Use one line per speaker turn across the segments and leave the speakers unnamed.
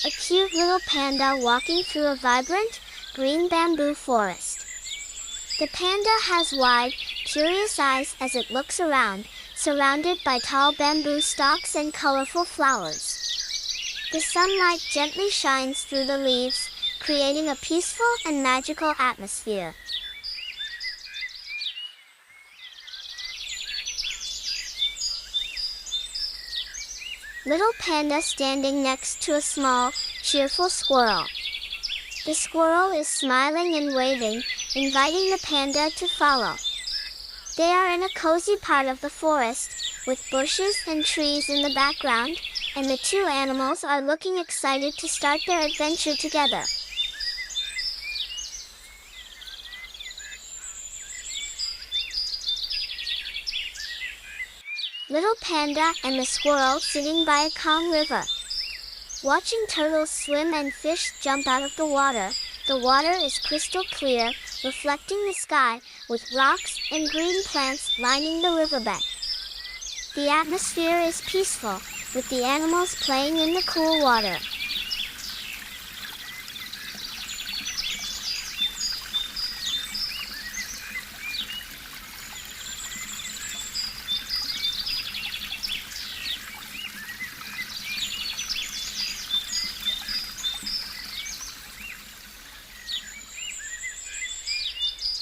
A cute little panda walking through a vibrant, green bamboo forest. The panda has wide, curious eyes as it looks around, surrounded by tall bamboo stalks and colorful flowers. The sunlight gently shines through the leaves, creating a peaceful and magical atmosphere. Little panda standing next to a small, cheerful squirrel. The squirrel is smiling and waving, inviting the panda to follow. They are in a cozy part of the forest, with bushes and trees in the background, and the two animals are looking excited to start their adventure together. Little panda and the squirrel sitting by a calm river. Watching turtles swim and fish jump out of the water is crystal clear, reflecting the sky, with rocks and green plants lining the riverbed. The atmosphere is peaceful, with the animals playing in the cool water.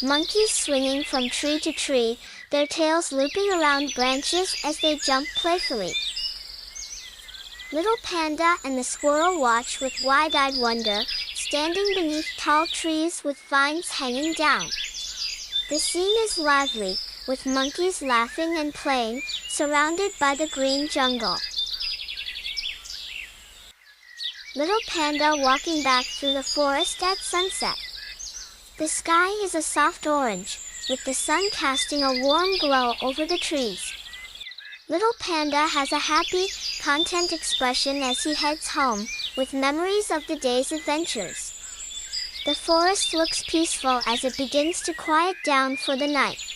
Monkeys swinging from tree to tree, their tails looping around branches as they jump playfully. Little panda and the squirrel watch with wide-eyed wonder, standing beneath tall trees with vines hanging down. The scene is lively, with monkeys laughing and playing, surrounded by the green jungle. Little panda walking back through the forest at sunset. The sky is a soft orange, with the sun casting a warm glow over the trees. Little panda has a happy, content expression as he heads home, with memories of the day's adventures. The forest looks peaceful as it begins to quiet down for the night.